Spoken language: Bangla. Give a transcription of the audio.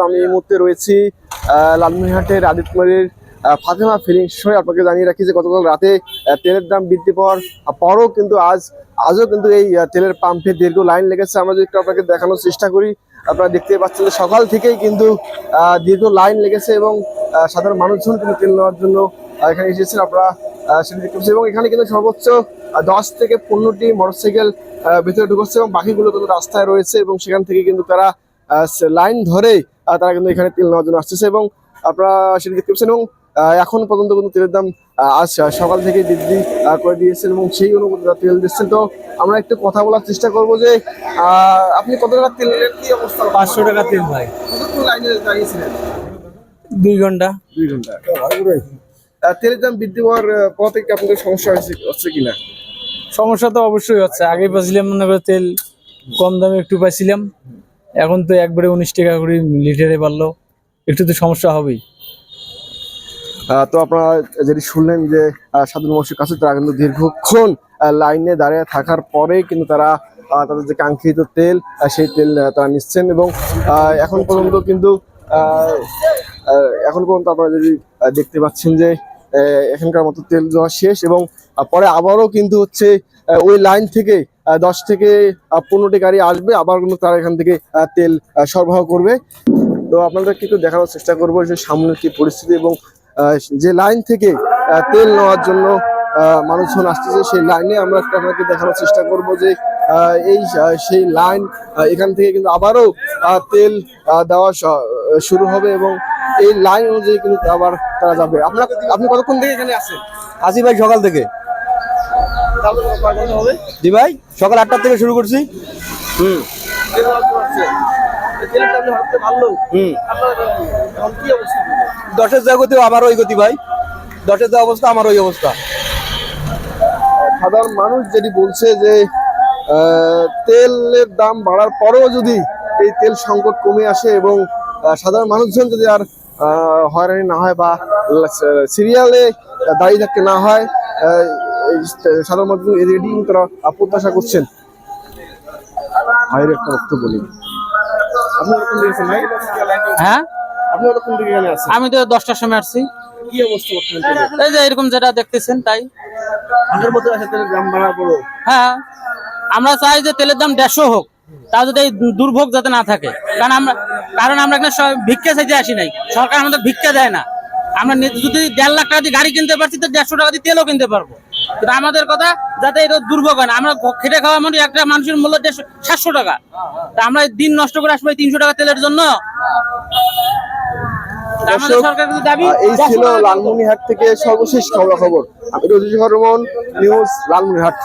আমি এই মুহূর্তে রয়েছি লালমনিরহাটের আদিত্যবাড়ির ফাতেমা ফিলিং স্টোরে। আপনাকে জানিয়ে রাখি যে গতকাল রাতে তেলের দাম বৃদ্ধি পাওয়ার পরও কিন্তু আজও কিন্তু এই তেলের পাম্পে দীর্ঘ লাইন লেগেছে। আমরা যদি একটু আপনাকে দেখানোর চেষ্টা করি, আপনারা দেখতে পাচ্ছেন যে সকাল থেকেই কিন্তু দীর্ঘ লাইন লেগেছে এবং সাধারণ মানুষজন কিন্তু তেল নেওয়ার জন্য এখানে এসেছেন। আপনারা সেটা দেখতে পাচ্ছেন এবং এখানে কিন্তু সর্বোচ্চ 10 থেকে 15টি মোটরসাইকেল ভেতরে ঢুকছে এবং বাকিগুলো কিন্তু রাস্তায় রয়েছে এবং সেখান থেকে কিন্তু তারা লাইন ধরে তারা কিন্তু এখানে তেল নেওয়ার জন্য আসতেছে এবং আপনারা সেটা দেখতে পাচ্ছেন। এবং এখন পর্যন্ত কিন্তু তেলের দাম আজ সকাল থেকে বৃদ্ধি করে দিয়েছেন এবং সেই অনুযায়ী তেল দিচ্ছেন। তো আমরা একটু কথা বলার চেষ্টা করবো যে আপনি কত টাকা তেলের কি অবস্থা? 500 টাকা তেল ভাই। কতক্ষণ লাইনে দাঁড়িয়েছিলেন? 2 ঘন্টা। তেলের দাম বৃদ্ধি হওয়ার পর থেকে আপনাদের সমস্যা হচ্ছে কিনা? সমস্যা তো অবশ্যই হচ্ছে। আগে পাচ্ছিলাম মনে করে তেল কম দামে একটু পাইছিলাম, এখন তো একবারে 19 টাকা করে লিটারে বাড়লো, একটু তো সমস্যা হবেই। তো আপনারা যেটি শুনলেন যে সাধারণ মানুষের কাছে তারা কিন্তু দীর্ঘক্ষণ লাইনে দাঁড়িয়ে থাকার পরে কিন্তু তারা তাদের যে কাঙ্ক্ষিত তেল সেই তেল তারা নিচ্ছেন এবং এখন পর্যন্ত কিন্তু আপনারা যদি দেখতে পাচ্ছেন যে এখানকার মতো তেল দেওয়া শেষ এবং পরে আবারও কিন্তু হচ্ছে ওই লাইন থেকে 10 থেকে 15টি গাড়ি আসবে, আবার কিন্তু তারা এখান থেকে তেল সরবরাহ করবে। তো আপনাদেরকে একটু দেখানোর চেষ্টা করবো যে সামনের কি পরিস্থিতি এবং যে লাইন থেকে তেল নেওয়ার জন্য মানুষজন আসতেছে সেই লাইনে আমরা আপনাকে দেখানোর চেষ্টা করব যে সেই লাইন এখান থেকে কিন্তু আবারও তেল দেওয়া শুরু হবে এবং এই লাইন অনুযায়ী কিন্তু আবার তারা যাবে। আপনি কতক্ষণ থেকে এখানে আসেন? আসি ভাই সকাল থেকে। জি ভাই, সকাল 8টা থেকে শুরু করছি। দশের যা গতি আমার ওই গতি ভাই, 10-এর যা অবস্থা আমার ওই অবস্থা। সাধারণ মানুষ যেটি বলছে যে তেলের দাম বাড়ার পরেও যদি এই তেল সংকট কমে আসে এবং সাধারণ মানুষজন যদি আর হয়রানি না হয় বা সিরিয়ালে দাঁড়িয়ে থাকতে না হয়, সাধারণ মানুষ এটি তারা প্রত্যাশা করছেন। ভাইয়ের একটা বক্তব্য বলি। আপনি ওরকম দেখেছেন ভাই? হ্যাঁ, আপনি ওরকম দিকে গেলে আসেন? আমি তো 10টার সময় আসছি। কি অবস্থা বর্তমানে? এই যে এরকম যেটা দেখতেছেন তাই। আগের মতো আসলে তেলের দাম বাড়ার পরও হ্যাঁ, আমরা চাই যে তেলের দাম 150 হোক, তা যাতে এই দুর্ভোগ যাতে না থাকে। কারণ আমরা এখানে ভিক্ষা চাইতে আসি নাই, সরকার আমাদের ভিক্ষা দেয় না। আমরা যদি 1.5 লাখ টাকা দিয়ে গাড়ি কিনতে পারছি তো 150 টাকা দিয়ে তেলও কিনতে পারবো। কিন্তু আমাদের কথা যাতে এটা দুর্ভোগ হয় না। আমরা খেটে খাওয়া মানে একটা মানুষের মূল্য 700 টাকা, তা আমরা দিন নষ্ট করে আসবো 300 টাকা তেলের জন্য। এই ছিল লালমনিরহাট থেকে সর্বশেষ খবর। আমি রোজি হরমন, নিউজ লালমনিরহাট।